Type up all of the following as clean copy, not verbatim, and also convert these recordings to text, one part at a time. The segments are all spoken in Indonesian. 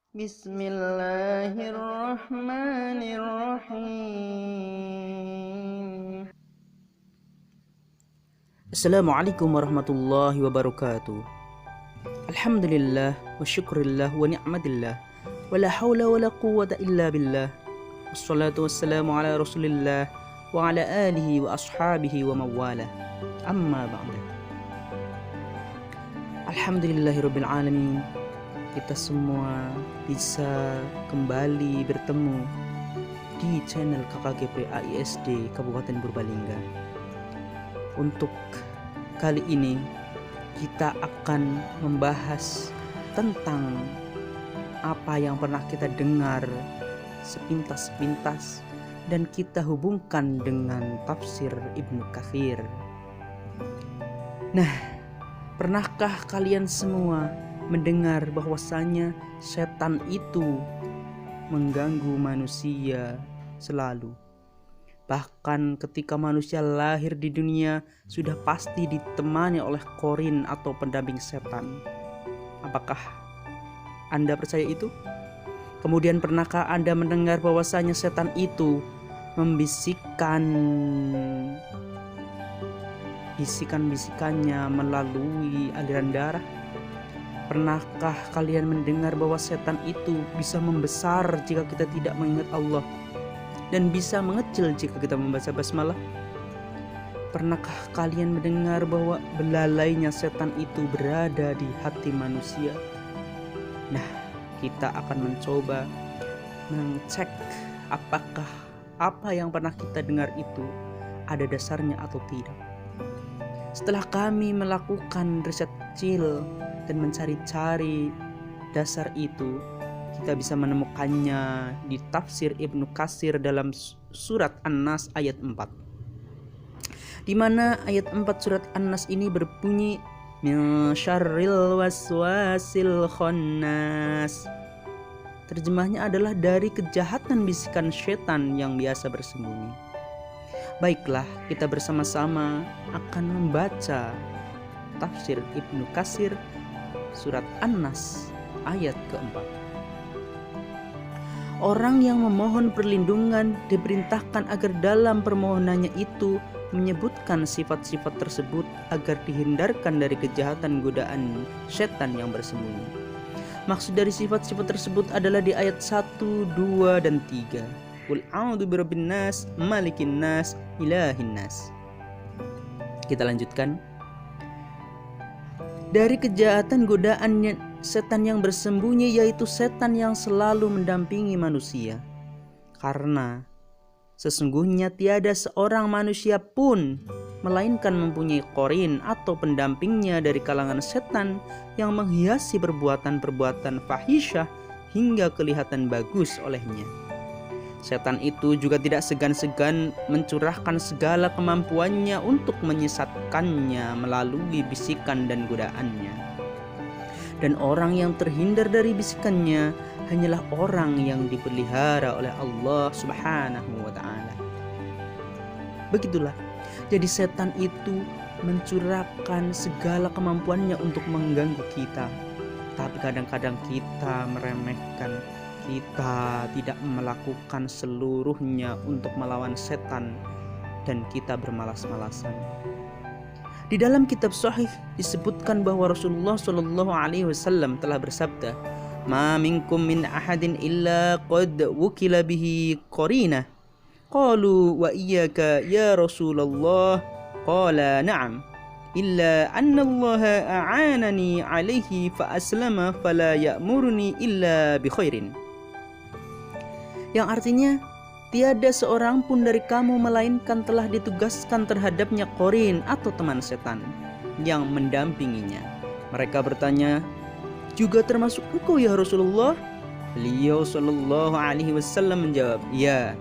Bismillahirrahmanirrahim. Assalamualaikum warahmatullahi wabarakatuh. Alhamdulillah wa syukurillah wa ni'matillah wa la hawla wa la quwwata illa billah. Wassalatu wassalamu ala rasulillah wa ala alihi wa ashabihi wa mawala. Amma ba'da. Alhamdulillahirabbil alamin. Kita semua bisa kembali bertemu di channel KKGP AISD Kabupaten Purbalingga. Untuk kali ini kita akan membahas tentang apa yang pernah kita dengar sepintas-sepintas dan kita hubungkan dengan tafsir Ibnu Katsir. Nah, pernahkah kalian semua mendengar bahwasanya setan itu mengganggu manusia selalu? Bahkan ketika manusia lahir di dunia sudah pasti ditemani oleh korin atau pendamping setan. Apakah Anda percaya itu? Kemudian pernahkah Anda mendengar bahwasanya setan itu membisikkan bisikan-bisikannya melalui aliran darah? Pernahkah kalian mendengar bahwa setan itu bisa membesar jika kita tidak mengingat Allah dan bisa mengecil jika kita membaca basmalah? Pernahkah kalian mendengar bahwa belalainya setan itu berada di hati manusia? Nah, kita akan mencoba mengecek apakah apa yang pernah kita dengar itu ada dasarnya atau tidak. Setelah kami melakukan riset kecil dan mencari-cari dasar itu, kita bisa menemukannya di tafsir Ibnu Katsir dalam surat An-Nas ayat 4, di mana ayat 4 surat An-Nas ini berbunyi min syarril waswasil khannas. Terjemahnya adalah dari kejahatan bisikan setan yang biasa bersembunyi. Baiklah, kita bersama-sama akan membaca tafsir Ibnu Katsir surat An-Nas ayat keempat. Orang yang memohon perlindungan diperintahkan agar dalam permohonannya itu menyebutkan sifat-sifat tersebut agar dihindarkan dari kejahatan godaan setan yang bersembunyi. Maksud dari sifat-sifat tersebut adalah di ayat 1, 2, dan 3. Qul a'udzu birabbin nas, malikin nas, ilahin nas. Kita lanjutkan. Dari kejahatan godaan setan yang bersembunyi, yaitu setan yang selalu mendampingi manusia. Karena sesungguhnya tiada seorang manusia pun melainkan mempunyai korin atau pendampingnya dari kalangan setan yang menghiasi perbuatan-perbuatan fahisyah hingga kelihatan bagus olehnya. Setan itu juga tidak segan-segan mencurahkan segala kemampuannya untuk menyesatkannya melalui bisikan dan godaannya. Dan orang yang terhindar dari bisikannya hanyalah orang yang dipelihara oleh Allah Subhanahu wa ta'ala. Begitulah. Jadi setan itu mencurahkan segala kemampuannya untuk mengganggu kita. Tapi kadang-kadang kita meremehkan, kita tidak melakukan seluruhnya untuk melawan setan, dan kita bermalas-malasan. Di dalam kitab Sahih disebutkan bahwa Rasulullah Shallallahu Alaihi Wasallam telah bersabda, "Ma minkum min ahadin illa qad wukila bihi qarinah." Qalu wa iyyaka ya Rasulullah. Qala na'am. Illa anna Allah a'anani alaihi fa aslama fala ya'muruni illa bi khairin. Yang artinya, tiada seorang pun dari kamu melainkan telah ditugaskan terhadapnya korin atau teman setan yang mendampinginya. Mereka bertanya, juga termasuk engkau ya Rasulullah? Beliau Shallallahu Alaihi Wasallam menjawab, ya,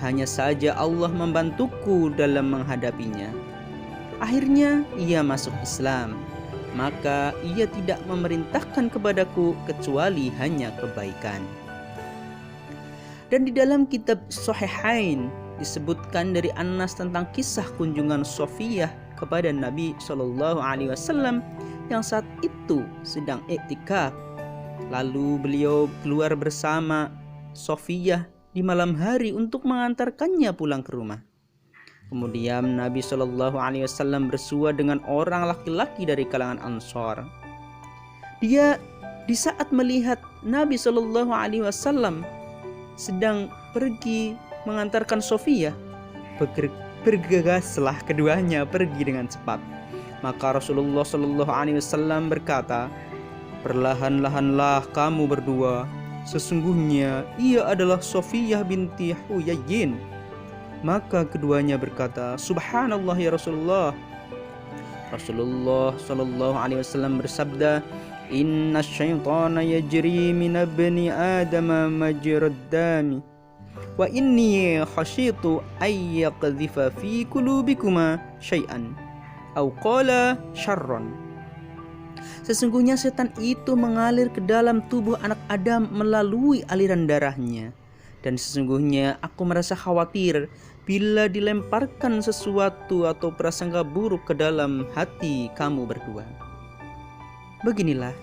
hanya saja Allah membantuku dalam menghadapinya. Akhirnya ia masuk Islam, maka ia tidak memerintahkan kepadaku kecuali hanya kebaikan. Dan di dalam kitab Sahihain disebutkan dari Anas tentang kisah kunjungan Sofiyah kepada Nabi Shallallahu Alaihi Wasallam yang saat itu sedang iktikaf. Lalu beliau keluar bersama Sofiyah di malam hari untuk mengantarkannya pulang ke rumah. Kemudian Nabi Shallallahu Alaihi Wasallam bersua dengan orang laki-laki dari kalangan Ansor. Dia di saat melihat Nabi Shallallahu Alaihi Wasallam sedang pergi mengantarkan Sofiyah, bergegaslah keduanya pergi dengan cepat. Maka Rasulullah Shallallahu Alaihi Wasallam berkata, "Perlahan-lahanlah kamu berdua. Sesungguhnya ia adalah Sofiyah binti Huyayyin." Maka keduanya berkata, "Subhanallah ya Rasulullah." Rasulullah Shallallahu Alaihi Wasallam bersabda, "Inna syaitana yajri min ibni Adam majrad dami, wa inni khashitu ay yaqdhifa fi qulubikuma syai'an, aw qala syarran." Sesungguhnya setan itu mengalir ke dalam tubuh anak Adam melalui aliran darahnya. Dan sesungguhnya aku merasa khawatir bila dilemparkan sesuatu atau prasangka buruk ke dalam hati kamu berdua. Beginilah,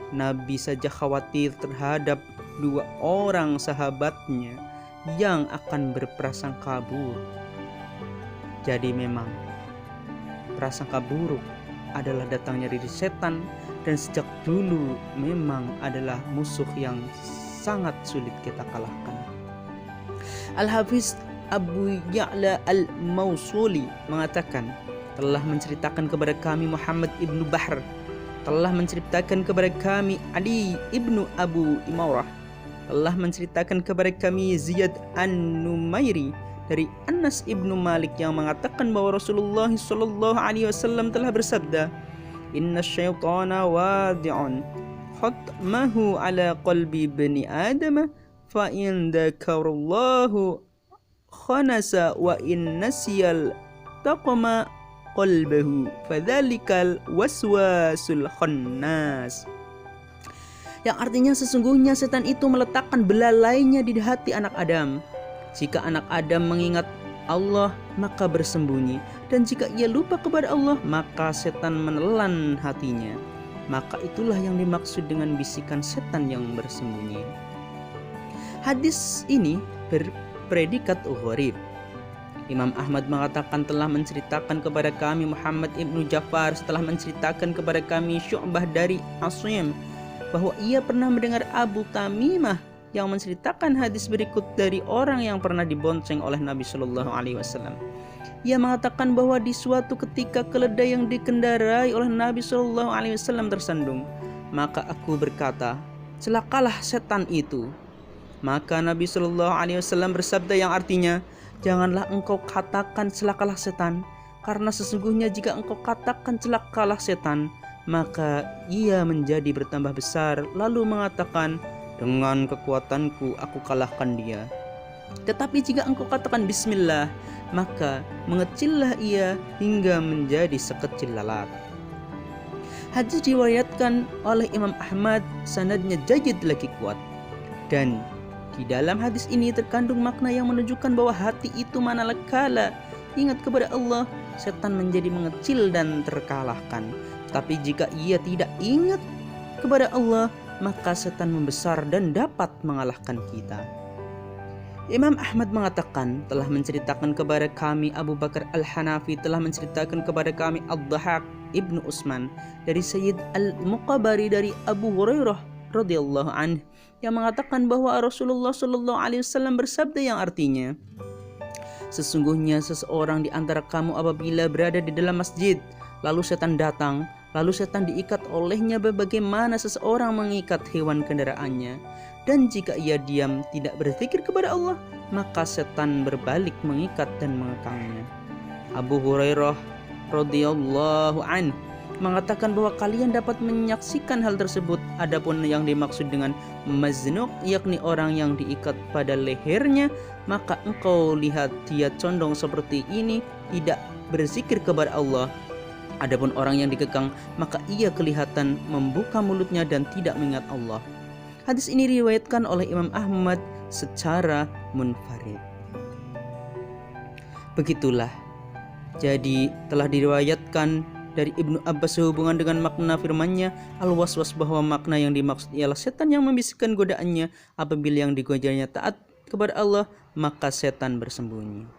Nabi saja khawatir terhadap dua orang sahabatnya yang akan berprasangka buruk. Jadi memang prasangka buruk adalah datangnya dari setan, dan sejak dulu memang adalah musuh yang sangat sulit kita kalahkan. Al-Hafiz Abu Ya'la Al-Mausuli mengatakan, telah menceritakan kepada kami Muhammad ibnu Bahr, telah menceritakan kepada kami Ali ibnu Abu Imarah, telah menceritakan kepada kami Ziyad An-Numairi dari Anas ibnu Malik yang mengatakan bahwa Rasulullah Shallallahu Alaihi Wasallam telah bersabda, "Inna syaitana wadi'un khatmahu ala qalbi bani Adam, fa in dzakarallahu khanasa wa in nasiyal taqama qalbahu fadzalikal waswasul khannas." Yang artinya sesungguhnya setan itu meletakkan belalainya di hati anak Adam. Jika anak Adam mengingat Allah, maka bersembunyi, dan jika ia lupa kepada Allah, maka setan menelan hatinya. Maka itulah yang dimaksud dengan bisikan setan yang bersembunyi. Hadis ini berpredikat gharib. Imam Ahmad mengatakan telah menceritakan kepada kami Muhammad ibnu Ja'far, setelah menceritakan kepada kami Syu'bah dari Asim, bahwa ia pernah mendengar Abu Tamimah yang menceritakan hadis berikut dari orang yang pernah dibonceng oleh Nabi Shallallahu Alaihi Wasallam. Ia mengatakan bahwa di suatu ketika keledai yang dikendarai oleh Nabi Shallallahu Alaihi Wasallam tersandung. Maka aku berkata, "Celakalah setan itu." Maka Nabi Shallallahu Alaihi Wasallam bersabda yang artinya, "Janganlah engkau katakan celakalah setan, karena sesungguhnya jika engkau katakan celakalah setan, maka ia menjadi bertambah besar, lalu mengatakan, dengan kekuatanku aku kalahkan dia. Tetapi jika engkau katakan bismillah, maka mengecillah ia hingga menjadi sekecil lalat." Hadis diriwayatkan oleh Imam Ahmad, sanadnya jayyid lagi kuat. Dan di dalam hadis ini terkandung makna yang menunjukkan bahwa hati itu manakala ingat kepada Allah, setan menjadi mengecil dan terkalahkan. Tapi jika ia tidak ingat kepada Allah, maka setan membesar dan dapat mengalahkan kita. Imam Ahmad mengatakan telah menceritakan kepada kami Abu Bakar Al-Hanafi, telah menceritakan kepada kami Ad-Dhahak ibnu Utsman dari Sayyid Al-Muqabari dari Abu Hurairah radhiyallahu anhu yang mengatakan bahwa Rasulullah Shallallahu Alaihi Wasallam bersabda yang artinya, "Sesungguhnya seseorang di antara kamu apabila berada di dalam masjid, lalu setan datang, lalu setan diikat olehnya bagaimana seseorang mengikat hewan kendaraannya. Dan jika ia diam tidak berzikir kepada Allah, maka setan berbalik mengikat dan mengekangnya." Abu Hurairah radhiyallahu anhu mengatakan bahwa kalian dapat menyaksikan hal tersebut. Adapun yang dimaksud dengan maznuk, yakni orang yang diikat pada lehernya, maka engkau lihat dia condong seperti ini, tidak berzikir kepada Allah. Adapun orang yang dikekang, maka ia kelihatan membuka mulutnya dan tidak mengingat Allah. Hadis ini diriwayatkan oleh Imam Ahmad secara munfarid. Begitulah. Jadi telah diriwayatkan Dari Ibnu Abbas sehubungan dengan makna firman-Nya al-waswas, bahwa makna yang dimaksud ialah setan yang membisikkan godaannya. Apabila yang digojanya taat kepada Allah, maka setan bersembunyi.